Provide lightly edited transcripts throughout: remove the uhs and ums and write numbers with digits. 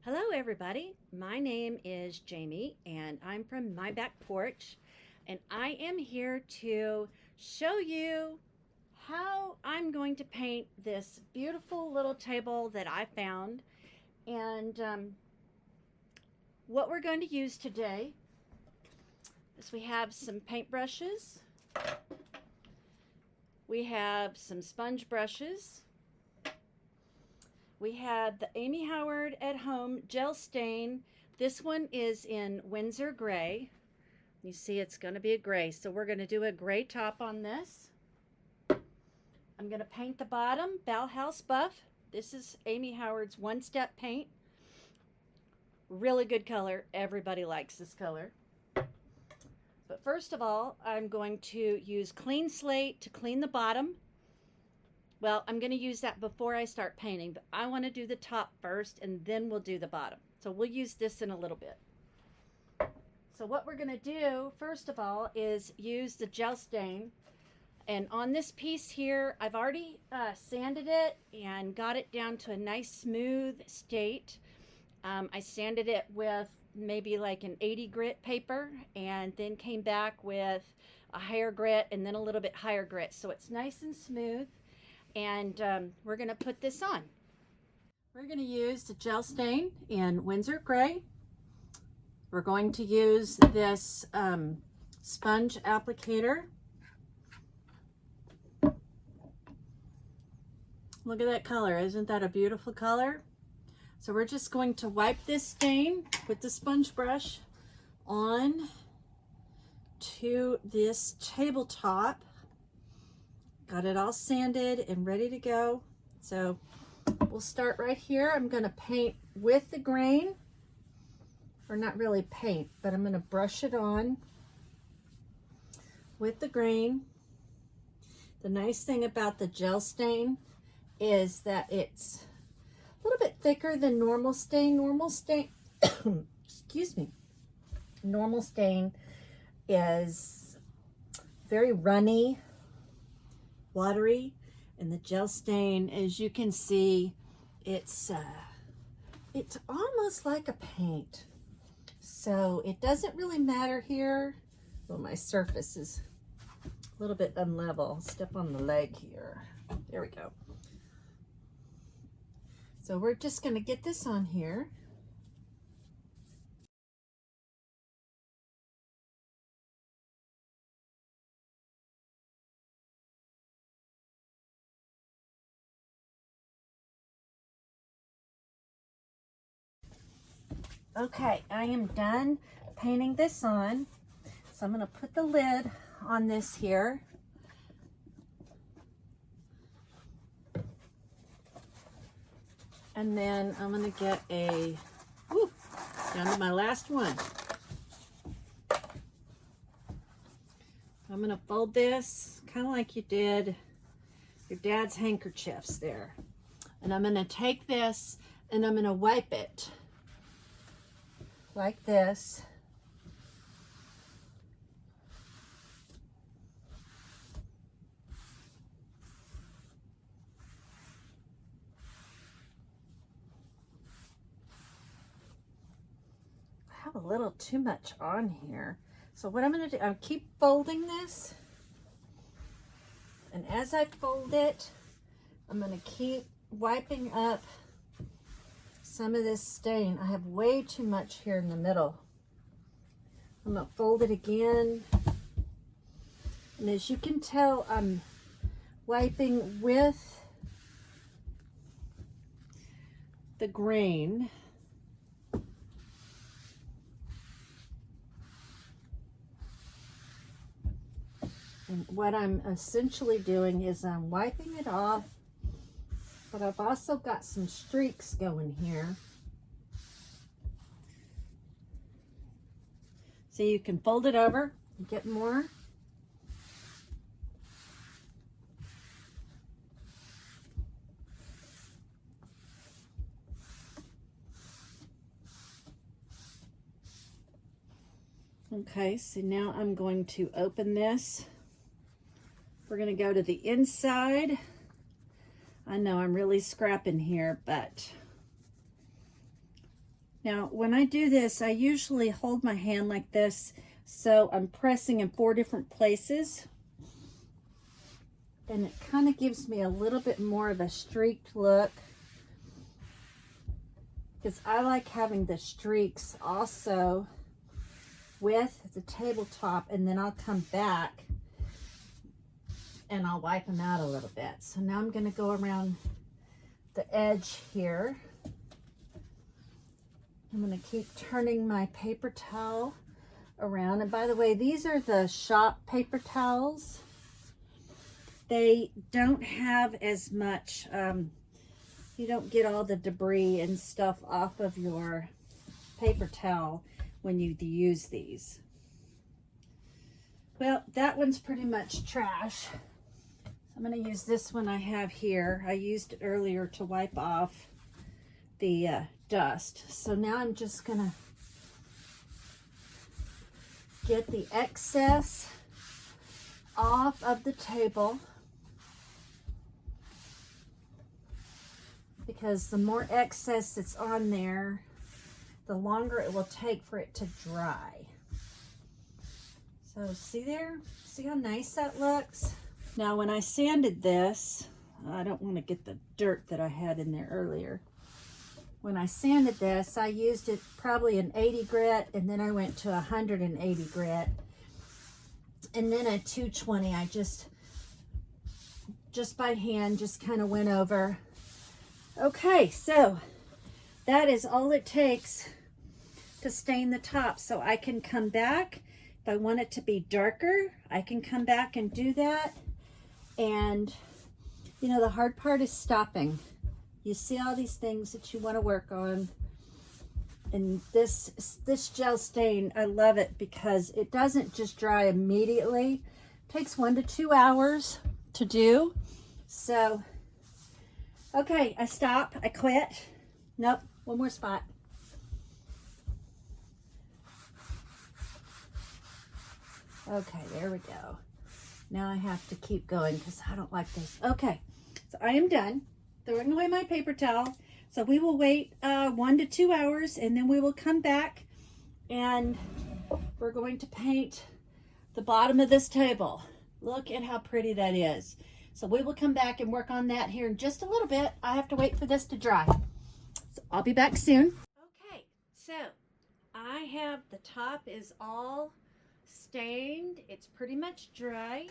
Hello everybody, my name is Jamie and I'm from My Back Porch, and I am here to show you how I'm going to paint this beautiful little table that I found. And what we're going to use today is we have some paint brushes, we have some sponge brushes, we have the Amy Howard at Home gel stain. This one is in Windsor Gray. You see it's going to be a gray, so we're going to do a gray top on this. I'm going to paint the bottom Bauhaus Buff. This is Amy Howard's one-step paint. Really good color. Everybody likes this color. But first of all, I'm going to use Clean Slate to clean the bottom. Well, I'm going to use that before I start painting, but I want to do the top first and then we'll do the bottom. So we'll use this in a little bit. So what we're going to do, first of all, is use the gel stain. And on this piece here, I've already sanded it and got it down to a nice smooth state. I sanded it with maybe like an 80 grit paper and then came back with a higher grit and then a little bit higher grit. So it's nice and smooth. And we're going to put this on. We're going to use the gel stain in Windsor Gray. We're going to use this sponge applicator. Look at that color. Isn't that a beautiful color? So we're just going to wipe this stain with the sponge brush on to this tabletop. Got it all sanded and ready to go. So we'll start right here. I'm going to paint with the grain, or not really paint, but I'm going to brush it on with the grain. The nice thing about the gel stain is that it's a little bit thicker than normal stain. Normal stain, excuse me, normal stain is very runny, watery, and the gel stain, as you can see, it's almost like a paint. So it doesn't really matter here. Well, my surface is a little bit unlevel. Step on the leg here. There we go. So we're just going to get this on here. Okay, I am done painting this on. So I'm going to put the lid on this here. And then I'm going to get down to my last one. I'm going to fold this kind of like you did your dad's handkerchiefs there. And I'm going to take this and I'm going to wipe it like this. I have a little too much on here. So what I'm going to do, I'll keep folding this. And as I fold it, I'm going to keep wiping up some of this stain. I have way too much here in the middle. I'm going to fold it again. And as you can tell, I'm wiping with the grain. And what I'm essentially doing is I'm wiping it off, but I've also got some streaks going here. So you can fold it over and get more. Okay, so now I'm going to open this. We're going to go to the inside. I know I'm really scrapping here, but Now, when I do this, I usually hold my hand like this, so I'm pressing in 4 different places. And it kind of gives me a little bit more of a streaked look, because I like having the streaks also with the tabletop, and then I'll come back and I'll wipe them out a little bit. So now I'm going to go around the edge here. I'm going to keep turning my paper towel around. And by the way, these are the shop paper towels. They don't have as much, you don't get all the debris and stuff off of your paper towel when you use these. Well, that one's pretty much trash. I'm going to use this one I have here. I used it earlier to wipe off the dust. So now I'm just going to get the excess off of the table, because the more excess that's on there, the longer it will take for it to dry. So see there? See how nice that looks? Now when I sanded this, I don't want to get the dirt that I had in there earlier. When I sanded this, I used it probably an 80 grit, and then I went to 180 grit, and then a 220. I just by hand just kind of went over. Okay, so that is all it takes to stain the top. So I can come back if I want it to be darker. I can come back and do that. And you know, the hard part is stopping. You see all these things that you want to work on, and this gel stain, I love it because it doesn't just dry immediately. It takes 1 to 2 hours to do. So okay, I stop, I quit. Nope, one more spot. Okay, there we go. Now I have to keep going because I don't like this. Okay, so I am done throwing away my paper towel. So we will wait 1 to 2 hours, and then we will come back and we're going to paint the bottom of this table. Look at how pretty that is. So we will come back and work on that here in just a little bit. I have to wait for this to dry. So I'll be back soon. Okay, so I have, the top is all stained. It's pretty much dry.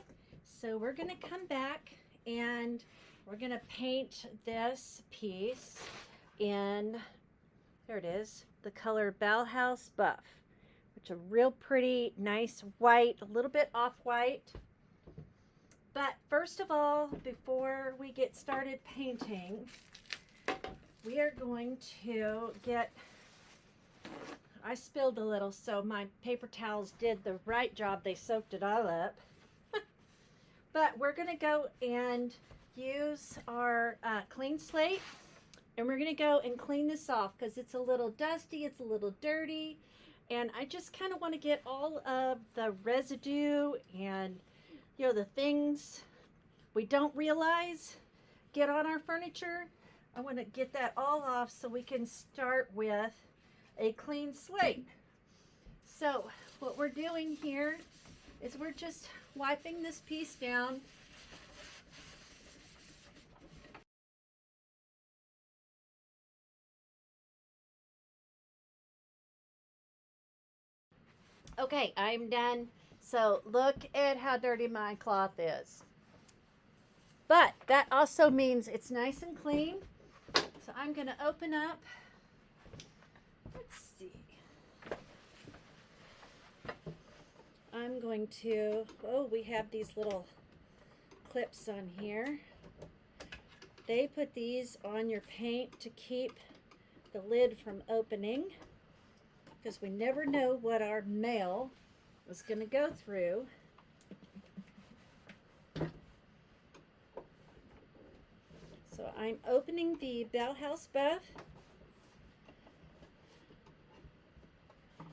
So we're gonna come back and we're gonna paint this piece in, there it is, the color Bauhaus Buff, which is a real pretty, nice white, a little bit off-white. But first of all, before we get started painting, we are going to get, I spilled a little, so my paper towels did the right job. They soaked it all up. But we're going to go and use our clean slate, and we're going to go and clean this off because it's a little dusty, it's a little dirty, and I just kind of want to get all of the residue and, you know, the things we don't realize get on our furniture. I want to get that all off so we can start with a clean slate. So what we're doing here is we're just wiping this piece down. Okay, I'm done. So look at how dirty my cloth is. But that also means it's nice and clean. So I'm going to open up. Let's see. I'm going to, oh, we have these little clips on here. They put these on your paint to keep the lid from opening, because we never know what our mail is going to go through. So I'm opening the Bauhaus Buff.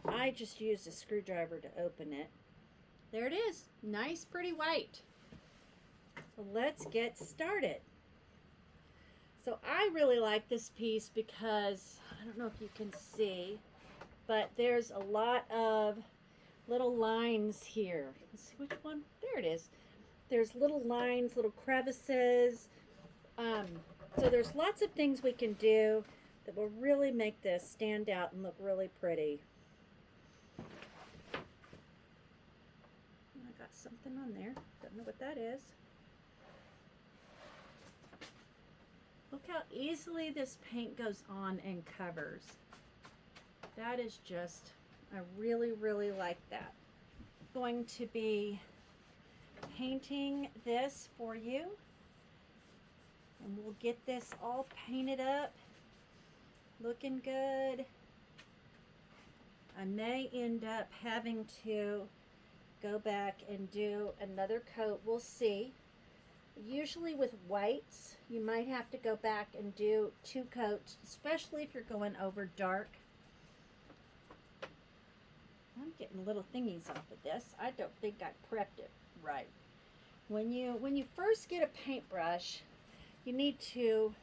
I just used a screwdriver to open it. There it is, nice pretty white. So let's get started. So I really like this piece because I don't know if you can see, but there's a lot of little lines here. Let's see which one. There it is. There's little lines, little crevices. So there's lots of things we can do that will really make this stand out and look really pretty. I got something on there. Don't know what that is. Look how easily this paint goes on and covers. That is just, I really, really like that. I'm going to be painting this for you. And we'll get this all painted up, looking good. I may end up having to go back and do another coat. We'll see. Usually with whites, you might have to go back and do 2 coats, especially if you're going over dark. I'm getting little thingies off of this. I don't think I prepped it right. When you first get a paintbrush, you need to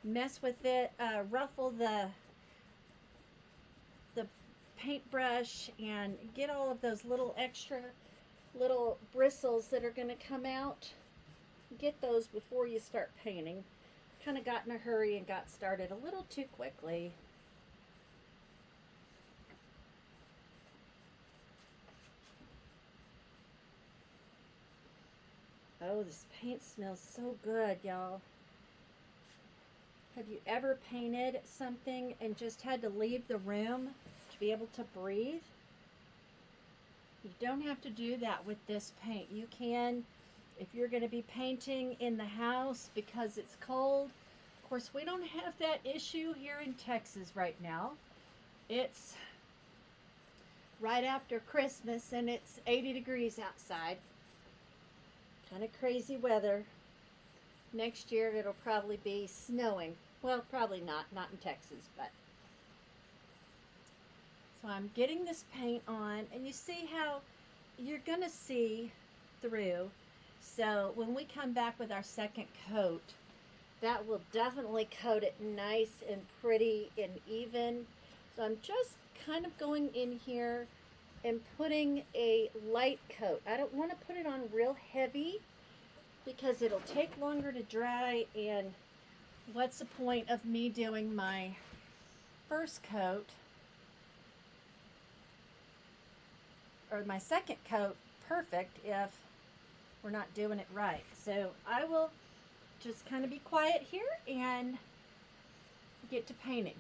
mess with it, ruffle the paintbrush and get all of those little extra little bristles that are going to come out. Get those before you start painting. Kind of got in a hurry and got started a little too quickly. Oh, this paint smells so good, y'all. Have you ever painted something and just had to leave the room to be able to breathe? You don't have to do that with this paint. You can, if you're going to be painting in the house because it's cold. Of course, we don't have that issue here in Texas right now. It's right after Christmas and it's 80 degrees outside. Kind of crazy weather. Next year it'll probably be snowing. Well, probably not in Texas, but. So I'm getting this paint on, and you see how you're gonna see through. So when we come back with our second coat, that will definitely coat it nice and pretty and even. So I'm just kind of going in here and putting a light coat. I don't want to put it on real heavy because it'll take longer to dry, and what's the point of me doing my first coat or my second coat perfect if we're not doing it right? So I will just kind of be quiet here and get to painting.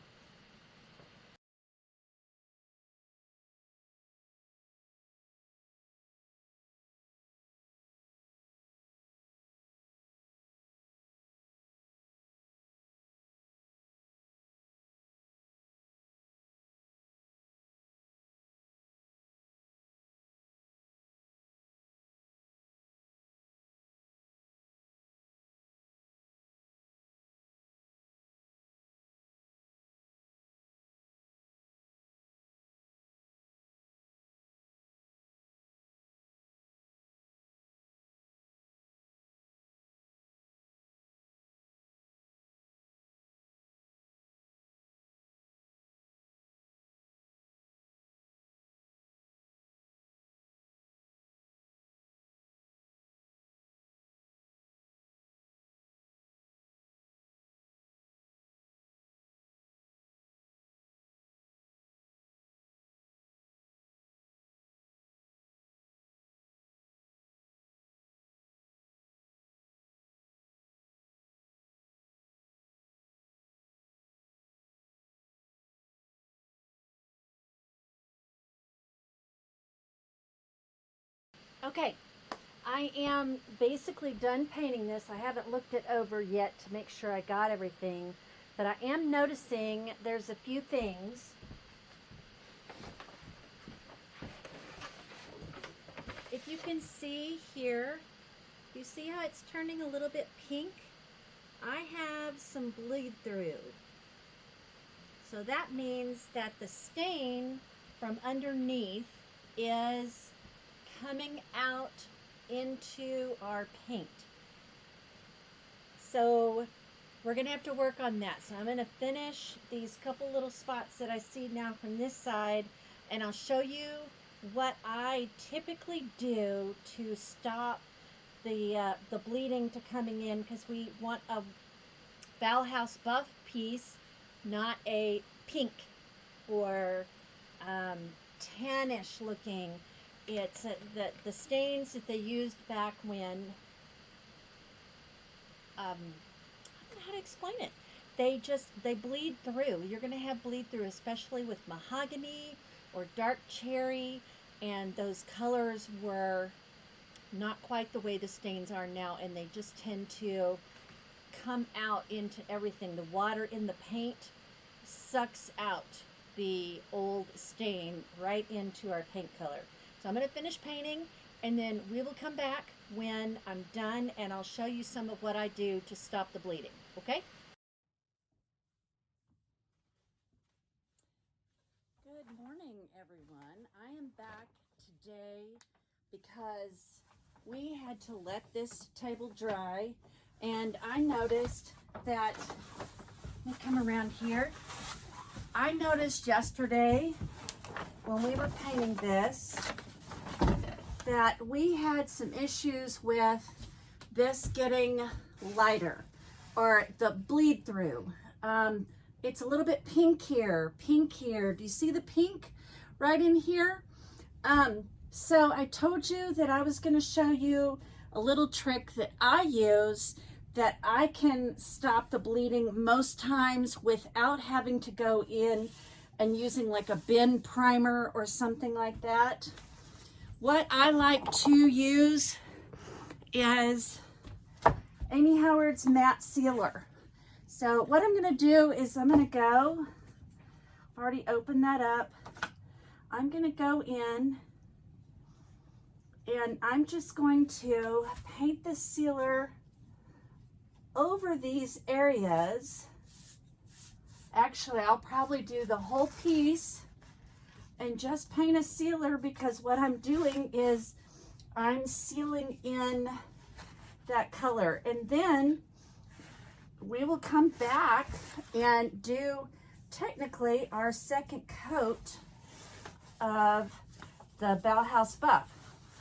Okay, I am basically done painting this. I haven't looked it over yet to make sure I got everything, but I am noticing there's a few things. If you can see here, you see how it's turning a little bit pink? I have some bleed through. So that means that the stain from underneath is coming out into our paint. So we're going to have to work on that. So I'm going to finish these couple little spots that I see now from this side, and I'll show you what I typically do to stop the bleeding to coming in, because we want a Bauhaus buff piece, not a pink or tannish looking. It's the stains that they used back when, I don't know how to explain it. They bleed through. You're going to have bleed through, especially with mahogany or dark cherry, and those colors were not quite the way the stains are now, and they just tend to come out into everything. The water in the paint sucks out the old stain right into our paint color. So I'm going to finish painting, and then we will come back when I'm done, and I'll show you some of what I do to stop the bleeding, okay? Good morning, everyone. I am back today because we had to let this table dry, and I noticed that, let me come around here. I noticed yesterday when we were painting this that we had some issues with this getting lighter, or the bleed through. It's a little bit pink here. Do you see the pink right in here? So I told you that I was going to show you a little trick that I use that I can stop the bleeding most times without having to go in and using like a bin primer or something like that. What I like to use is Amy Howard's matte sealer. So what I'm going to do is I'm going to go, I've already opened that up. I'm going to go in and I'm just going to paint the sealer over these areas. Actually, I'll probably do the whole piece and just paint a sealer, because what I'm doing is I'm sealing in that color. And then we will come back and do technically our second coat of the Bauhaus buff.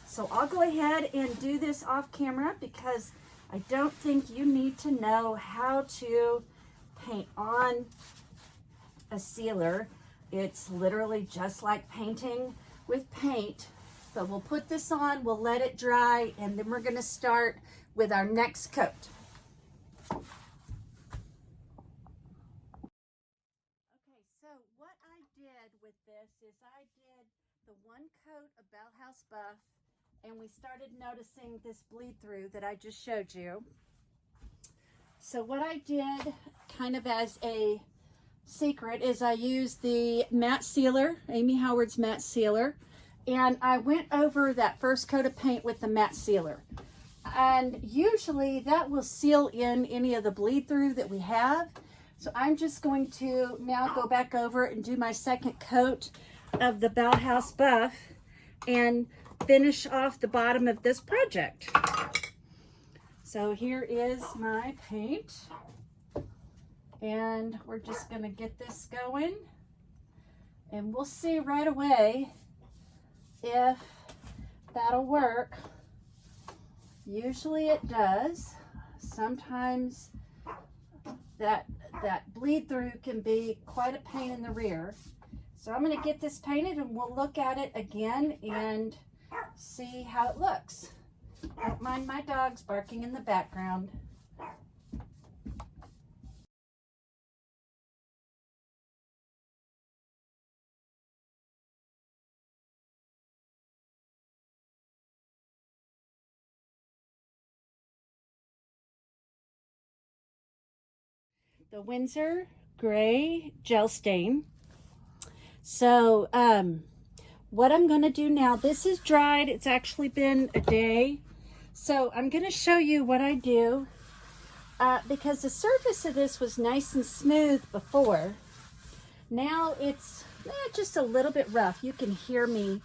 So I'll go ahead and do this off camera, because I don't think you need to know how to paint on a sealer. It's literally just like painting with paint. But we'll put this on, we'll let it dry, and then we're going to start with our next coat. Okay, so what I did with this is I did the one coat of Bauhaus buff, and we started noticing this bleed through that I just showed you. So what I did, kind of as a secret, is I used the matte sealer, Amy Howard's matte sealer, and I went over that first coat of paint with the matte sealer. And usually that will seal in any of the bleed through that we have. So I'm just going to now go back over and do my second coat of the Bauhaus buff and finish off the bottom of this project. So here is my paint, and we're just going to get this going, and we'll see right away if that'll work. Usually it does. Sometimes that bleed through can be quite a pain in the rear. So I'm going to get this painted, and we'll look at it again and see how it looks. Don't mind my dogs barking in the background. The Windsor Gray Gel Stain. So what I'm going to do now, this is dried. It's actually been a day. So I'm going to show you what I do, because the surface of this was nice and smooth before. Now it's just a little bit rough. You can hear me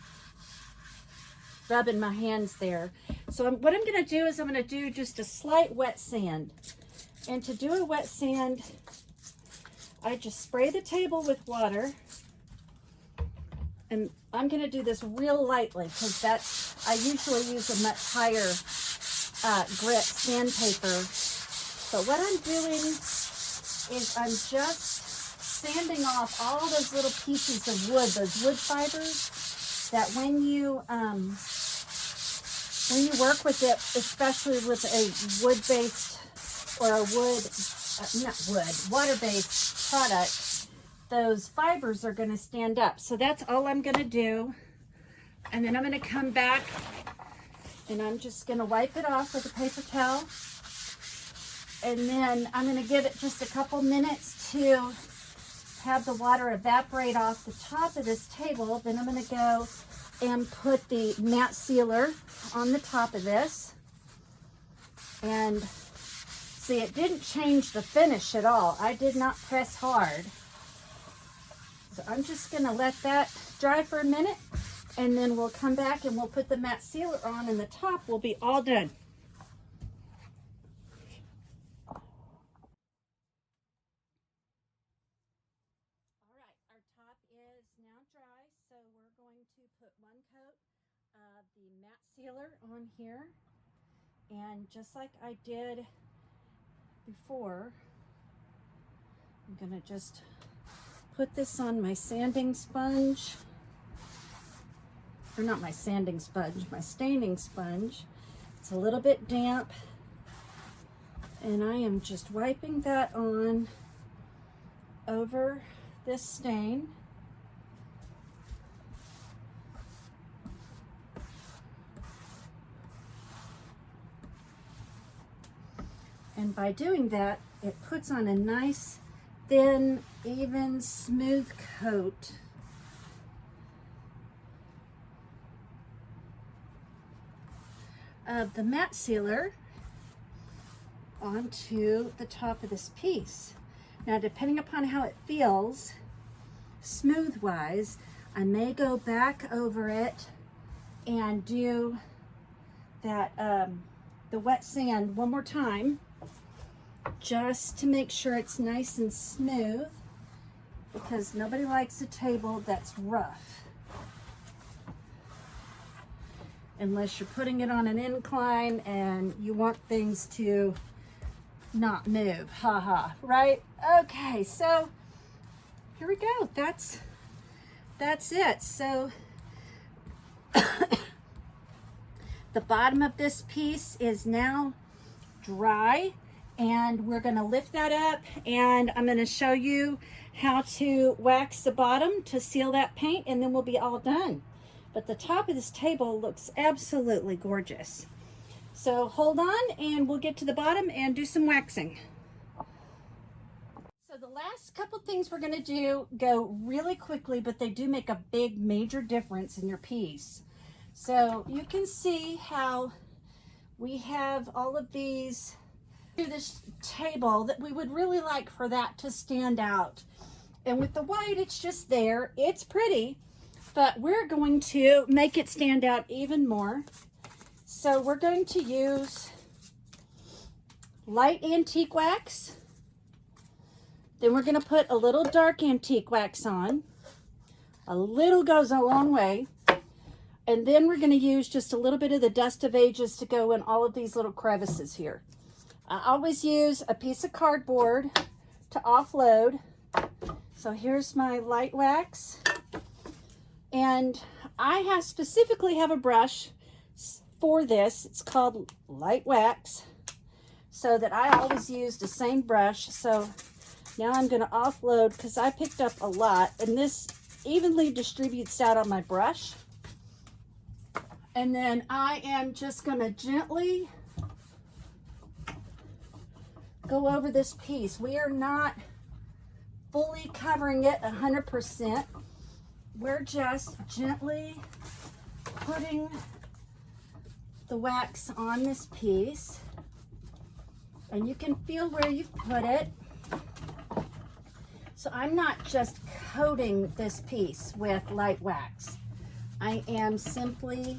rubbing my hands there. So what I'm going to do is I'm going to do just a slight wet sand. And to do a wet sand, I just spray the table with water. And I'm going to do this real lightly because I usually use a much higher grit sandpaper. But what I'm doing is I'm just sanding off all those little pieces of wood, those wood fibers, that when you work with it, especially with a wood-based or a water-based product, those fibers are going to stand up. So that's all I'm going to do. And then I'm going to come back and I'm just going to wipe it off with a paper towel. And then I'm going to give it just a couple minutes to have the water evaporate off the top of this table. Then I'm going to go and put the matte sealer on the top of this. And see, it didn't change the finish at all. I did not press hard. So I'm just going to let that dry for a minute, and then we'll come back and we'll put the matte sealer on, and the top will be all done. So we're going to put one coat of the matte sealer on here, and just like I did before, I'm going to just put this on my sanding sponge, or not my sanding sponge, my staining sponge. It's a little bit damp, and I am just wiping that on over this stain. And by doing that, it puts on a nice, thin, even, smooth coat of the matte sealer onto the top of this piece. Now, depending upon how it feels, smooth-wise, I may go back over it and do that, the wet sand one more time, just to make sure it's nice and smooth, because nobody likes a table that's rough. Unless you're putting it on an incline and you want things to not move. Haha, right? Okay, so here we go. That's it. So the bottom of this piece is now dry, and we're going to lift that up, and I'm going to show you how to wax the bottom to seal that paint, and then we'll be all done. But the top of this table looks absolutely gorgeous. So hold on, and we'll get to the bottom and do some waxing. So the last couple things we're going to do go really quickly, but they do make a big major difference in your piece. So you can see how we have all of these to this table that we would really like for that to stand out. And with the white, it's just there. It's pretty, but we're going to make it stand out even more. So we're going to use light antique wax. Then we're going to put a little dark antique wax on. A little goes a long way. And then we're going to use just a little bit of the Dust of Ages to go in all of these little crevices here. I always use a piece of cardboard to offload. So here's my light wax. And I specifically have a brush for this. It's called light wax, so that I always use the same brush. So now I'm going to offload, because I picked up a lot, and this evenly distributes out on my brush. And then I am just going to gently go over this piece. We are not fully covering it 100%. We're just gently putting the wax on this piece, and you can feel where you've put it. So I'm not just coating this piece with light wax. I am simply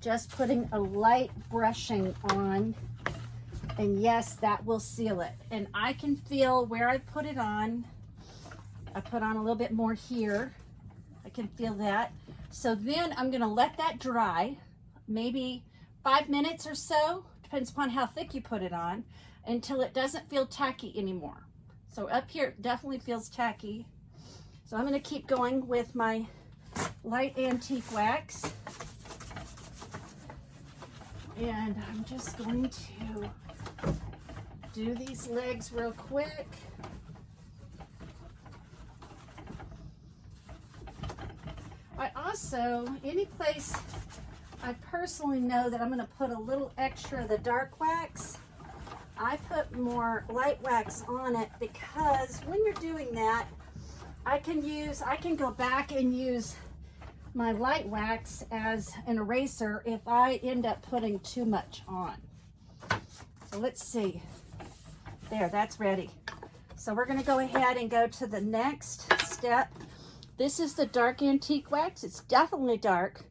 just putting a light brushing on And yes, that will seal it. And I can feel where I put it on. I put on a little bit more here. I can feel that. So then I'm gonna let that dry, maybe 5 minutes or so, depends upon how thick you put it on, until it doesn't feel tacky anymore. So up here, it definitely feels tacky. So I'm gonna keep going with my light antique wax. And I'm just going to do these legs real quick. I also, any place I personally know that I'm going to put a little extra of the dark wax, I put more light wax on it, because when you're doing that, I can go back and use my light wax as an eraser if I end up putting too much on. So let's see. There, that's ready. So we're going to go ahead and go to the next step. This is the dark antique wax. It's definitely dark,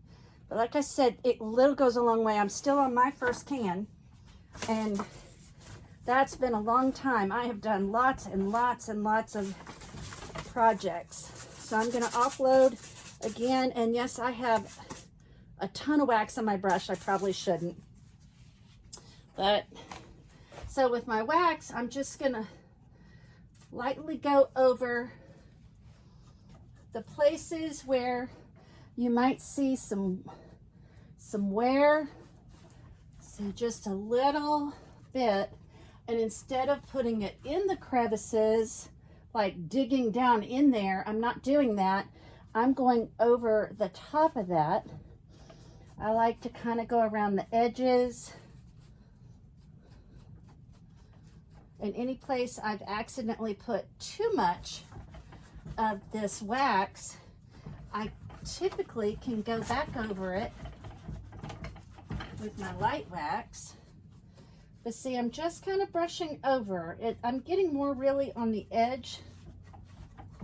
but like I said, it little goes a long way. I'm still on my first can, and that's been a long time. I have done lots and lots and lots of projects. So I'm going to offload again, and yes, I have a ton of wax on my brush. I probably shouldn't, but so with my wax, I'm just going to lightly go over the places where you might see some wear. See, just a little bit, and instead of putting it in the crevices, like digging down in there, I'm not doing that. I'm going over the top of that. I like to kind of go around the edges, and any place I've accidentally put too much of this wax, I typically can go back over it with my light wax. But see, I'm just kind of brushing over it. I'm getting more really on the edge.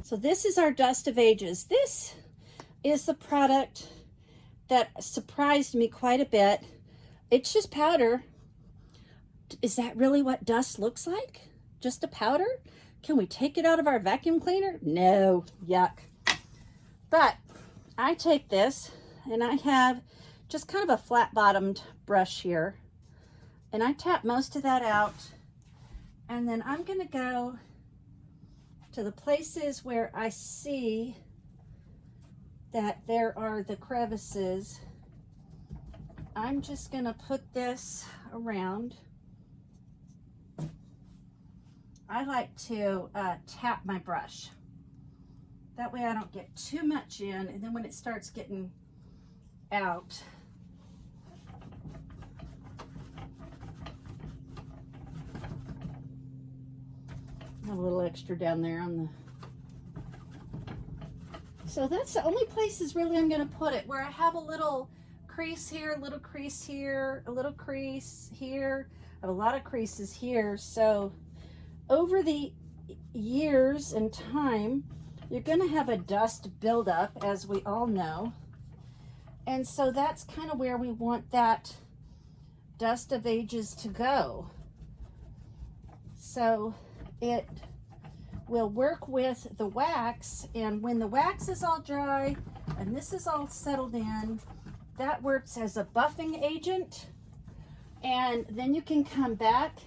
So this is our Dust of Ages. This is the product that surprised me quite a bit. It's just powder. Is that really what dust looks like? Just a powder? Can we take it out of our vacuum cleaner? No, yuck. But I take this, and I have just kind of a flat bottomed brush here, and I tap most of that out, and then I'm going to go to the places where I see that there are the crevices. I'm just going to put this around. I like to tap my brush. That way I don't get too much in, and then when it starts getting out, I have a little extra down there on the... So that's the only places really I'm going to put it, where I have a little crease here, a little crease here, a little crease here. I have a lot of creases here. So over the years and time, you're going to have a dust buildup, as we all know. And so that's kind of where we want that Dust of Ages to go. So it will work with the wax, and when the wax is all dry and this is all settled in, that works as a buffing agent, and then you can come back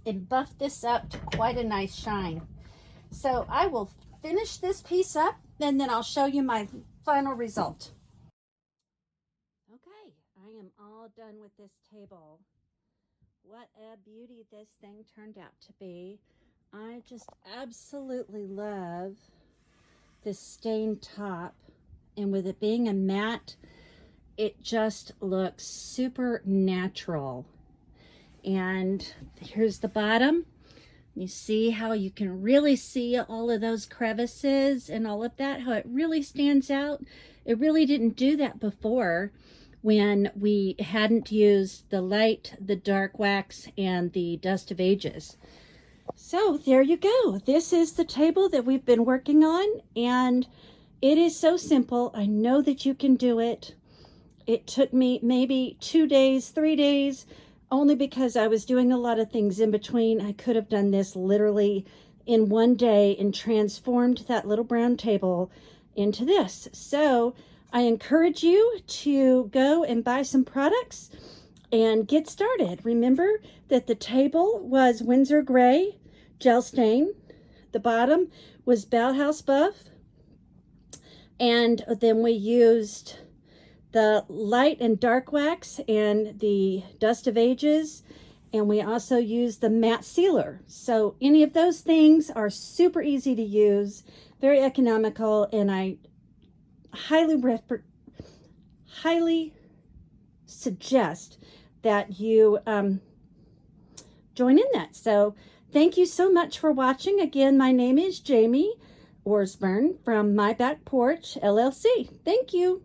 and buff this up to quite a nice shine. So I will finish this piece up, and then I'll show you my final result. Okay, I am all done with this table. What a beauty this thing turned out to be. I just absolutely love this stained top, and with it being a matte, it just looks super natural. And here's the bottom. You see how you can really see all of those crevices and all of that, how it really stands out. It really didn't do that before when we hadn't used the light, the dark wax, and the Dust of Ages. So there you go. This is the table that we've been working on, and it is so simple. I know that you can do it. It took me maybe 2 days, 3 days. only because I was doing a lot of things in between. I could have done this literally in one day and transformed that little brown table into this. So I encourage you to go and buy some products and get started. Remember that the table was Windsor Gray gel stain. The bottom was Bauhaus Buff. And then we used the light and dark wax and the Dust of Ages. And we also used the matte sealer. So any of those things are super easy to use, very economical, and I highly suggest that you join in that. So thank you so much for watching. Again, my name is Jamie Orsburn from My Back Porch, LLC. Thank you.